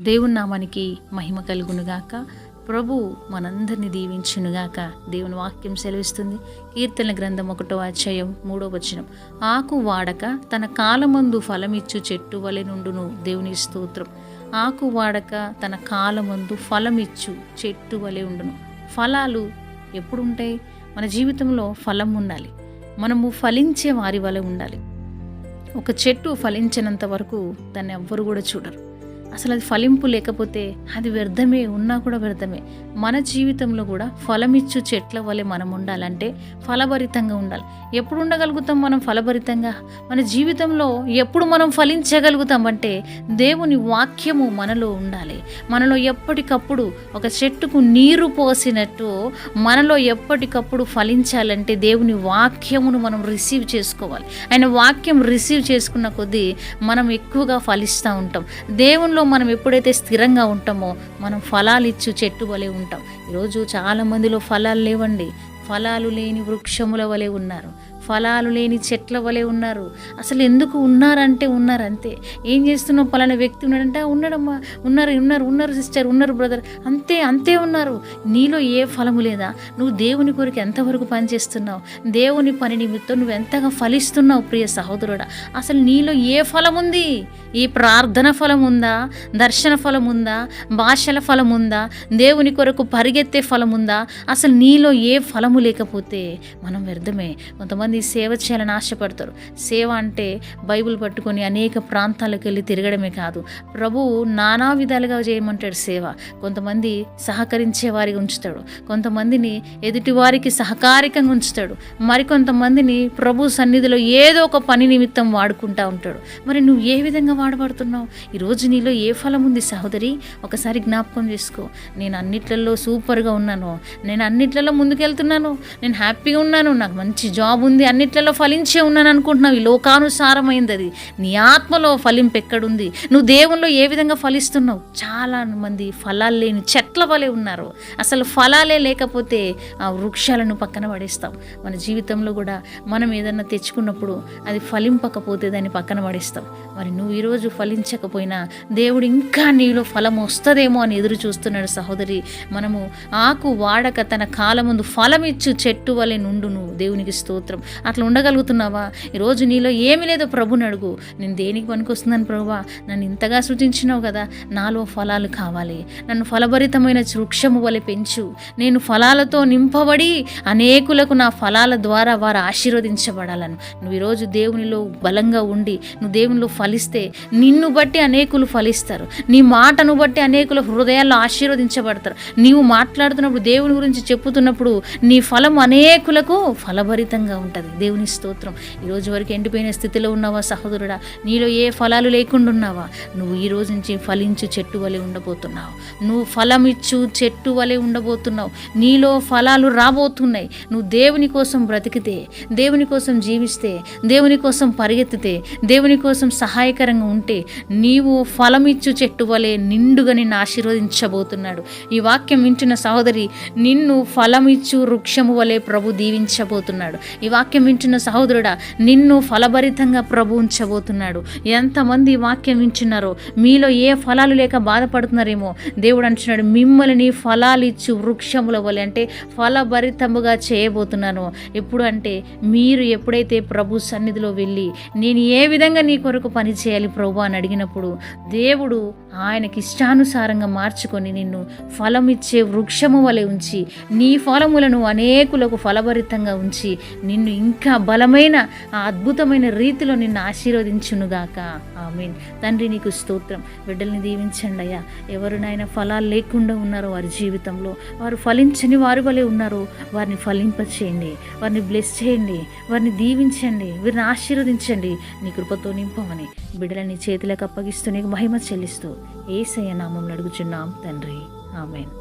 దేవుని నామానికి మహిమ కలుగునుగాక. ప్రభు మనందరినీ దీవించునుగాక. దేవుని వాక్యం సెలవిస్తుంది. కీర్తన గ్రంథం 1వ అధ్యాయం 3వ వచనం, ఆకు వాడక తన కాలమందు ఫలమిచ్చు చెట్టు వలె నుండును. దేవుని స్తోత్రం. ఆకు వాడక తన కాలమందు ఫలమిచ్చు చెట్టు వలె ఉండును. ఫలాలు ఎప్పుడు ఉంటాయి? మన జీవితంలో ఫలం ఉండాలి. మనము ఫలించే వారి వలె ఉండాలి. ఒక చెట్టు ఫలించినంత వరకు దాన్ని ఎవ్వరు కూడా చూడరు. అసలు అది ఫలింపు లేకపోతే అది వ్యర్థమే, ఉన్నా కూడా వ్యర్థమే. మన జీవితంలో కూడా ఫలమిచ్చు చెట్ల వలె మనం ఉండాలంటే ఫలభరితంగా ఉండాలి. ఎప్పుడు ఉండగలుగుతాం మనం ఫలభరితంగా? మన జీవితంలో ఎప్పుడు మనం ఫలించగలుగుతాం అంటే దేవుని వాక్యము మనలో ఉండాలి. మనలో ఎప్పటికప్పుడు ఒక చెట్టుకు నీరు పోసినట్టు మనలో ఎప్పటికప్పుడు ఫలించాలంటే దేవుని వాక్యమును మనం రిసీవ్ చేసుకోవాలి. ఆయన వాక్యం రిసీవ్ చేసుకున్న కొద్దీ మనం ఎక్కువగా ఫలిస్తూ ఉంటాం. దేవునిలో మనం ఎప్పుడైతే స్థిరంగా ఉంటామో మనం ఫలాలు ఇచ్చు చెట్టు వలె ఉంటాం. ఈరోజు చాలామందిలో ఫలాలు లేవండి. ఫలాలు లేని వృక్షముల వలె ఉన్నారు. ఫలాలు లేని చెట్ల వలె ఉన్నారు. అసలు ఎందుకు ఉన్నారంటే ఉన్నారంతే. ఏం చేస్తున్నావు? పలానా వ్యక్తి ఉన్నాడంటే ఉన్నాడమ్మా, ఉన్నారు సిస్టర్, ఉన్నారు బ్రదర్, అంతే ఉన్నారు. నీలో ఏ ఫలము లేదా? నువ్వు దేవుని కొరకు ఎంతవరకు పనిచేస్తున్నావు? దేవుని పని నిమిత్తం నువ్వు ఎంతగా ఫలిస్తున్నావు ప్రియ సహోదరుడా? అసలు నీలో ఏ ఫలం ఉంది? ఈ ప్రార్థన ఫలం ఉందా? దర్శన ఫలం ఉందా? భాషల ఫలం ఉందా? దేవుని కొరకు పరిగెత్తే ఫలం ఉందా? అసలు నీలో ఏ ఫలము లేకపోతే మనం వ్యర్థమే. కొంతమంది సేవ చేయాలని ఆశపడతారు. సేవ అంటే బైబిల్ పట్టుకొని అనేక ప్రాంతాలకు వెళ్ళి తిరగడమే కాదు, ప్రభువు నానా విధాలుగా చేయమంటాడు సేవ. కొంతమంది సహకరించే వారికి ఉంచుతాడు, కొంతమందిని ఎదుటి వారికి సహకారికంగా ఉంచుతాడు, మరికొంతమందిని ప్రభు సన్నిధిలో ఏదో ఒక పని నిమిత్తం వాడుకుంటూ ఉంటాడు. మరి నువ్వు ఏ విధంగా వాడబడుతున్నావు? ఈరోజు నీలో ఏ ఫలం ఉంది సహోదరి? ఒకసారి జ్ఞాపకం చేసుకో. నేను అన్నిట్లలో సూపర్గా ఉన్నాను, నేను అన్నిట్లలో ముందుకెళ్తున్నాను, నేను హ్యాపీగా ఉన్నాను, నాకు మంచి జాబ్ ఉంది, అన్నిట్లలో ఫలించే ఉన్నాను అనుకుంటున్నావు. ఈ లోకానుసారమైంది అది. నీ ఆత్మలో ఫలింపు ఎక్కడుంది? నువ్వు దేవుల్లో ఏ విధంగా ఫలిస్తున్నావు? చాలా మంది ఫలాలు లేని చెట్ల వలె ఉన్నారు. అసలు ఫలాలే లేకపోతే ఆ వృక్షాలను పక్కన పడేస్తాం. మన జీవితంలో కూడా మనం ఏదన్నా తెచ్చుకున్నప్పుడు అది ఫలింపకపోతే దాన్ని పక్కన పడేస్తాం. మరి నువ్వు ఈరోజు ఫలించకపోయినా దేవుడు ఇంకా నీలో ఫలం వస్తుందేమో అని ఎదురు చూస్తున్నాడు సహోదరి. మనము ఆకు వాడక తన కాలముందు ఫలమిచ్చు చెట్టు వలె నుండును. దేవునికి స్తోత్రం. అట్లా ఉండగలుగుతున్నావా? ఈరోజు నీలో ఏమీ లేదో ప్రభుని అడుగు. నేను దేనికి పనికొస్తున్నాను ప్రభువా? నన్ను ఇంతగా సృజించినావు కదా, నాలో ఫలాలు కావాలి. నన్ను ఫలభరితమైన వృక్షము వలె పెంచు. నేను ఫలాలతో నింపబడి అనేకులకు నా ఫలాల ద్వారా వారు ఆశీర్వదించబడాలను. నువ్వు ఈరోజు దేవునిలో బలంగా ఉండి నువ్వు దేవునిలో ఫలిస్తే నిన్ను బట్టి అనేకులు ఫలిస్తారు. నీ మాటను బట్టి అనేకుల హృదయాల్లో ఆశీర్వదించబడతారు. నీవు మాట్లాడుతున్నప్పుడు, దేవుని గురించి చెప్పుతున్నప్పుడు నీ ఫలం అనేకులకు ఫలభరితంగా ఉంటుంది. దేవుని స్తోత్రం. ఈరోజు వరకు ఎండిపోయిన స్థితిలో ఉన్నావా సహోదరుడా? నీలో ఏ ఫలాలు లేకుండా ఉన్నావా? నువ్వు ఈ రోజు నుంచి ఫలించు చెట్టు వలె ఉండబోతున్నావు. నువ్వు ఫలమిచ్చు చెట్టు వలె ఉండబోతున్నావు. నీలో ఫలాలు రాబోతున్నాయి. నువ్వు దేవుని కోసం బ్రతికితే, దేవుని కోసం జీవిస్తే, దేవుని కోసం పరిగెత్తితే, దేవుని కోసం సహాయకరంగా ఉంటే నీవు ఫలమిచ్చు చెట్టు వలె నిండుగా నిన్ను ఆశీర్వదించబోతున్నాడు. ఈ వాక్యం వింటున్న సహోదరి, నిన్ను ఫలమిచ్చు వృక్షము వలె ప్రభు దీవించబోతున్నాడు. ఈ వాక్యం వింటున్న సహోదరుడా, నిన్ను ఫలభరితంగా ప్రభు ఉంచబోతున్నాడు. ఎంతమంది ఈ వాక్యం వింటున్నారో, మీలో ఏ ఫలాలు లేక బాధపడుతున్నారేమో, దేవుడు అంటున్నాడు మిమ్మల్ని ఫలాలు ఇచ్చు వృక్షముల వలె, అంటే ఫలభరితముగా చేయబోతున్నాను. ఎప్పుడు అంటే మీరు ఎప్పుడైతే ప్రభు సన్నిధిలో వెళ్ళి నేను ఏ విధంగా నీ కొరకు పని చేయాలి ప్రభు అని అడిగినప్పుడు దేవుడు ఆయనకి ఇష్టానుసారంగా మార్చుకొని నిన్ను ఫలమిచ్చే వృక్షము వలె ఉంచి నీ ఫలములను అనేకులకు ఫలభరితంగా ఉంచి నిన్ను ఇంకా బలమైన అద్భుతమైన రీతిలో నిన్ను ఆశీర్వదించునుగాక. ఆమేన్. తండ్రి నీకు స్తోత్రం. బిడ్డల్ని దీవించండి అయ్యా. ఎవరినైనా ఫలాలు లేకుండా ఉన్నారో వారి జీవితంలో, వారు ఫలించని వారి వలె ఉన్నారో వారిని ఫలింపచేయండి, వారిని బ్లెస్ చేయండి, వారిని దీవించండి, వీరిని ఆశీర్వదించండి. నీ కృపతో నింపమని బిడ్డలని చేతులకు అప్పగిస్తూ నీకు మహిమ చెల్లిస్తూ యేసయ్య నామములో అడుగుచున్నాం తండ్రి. ఆమేన్.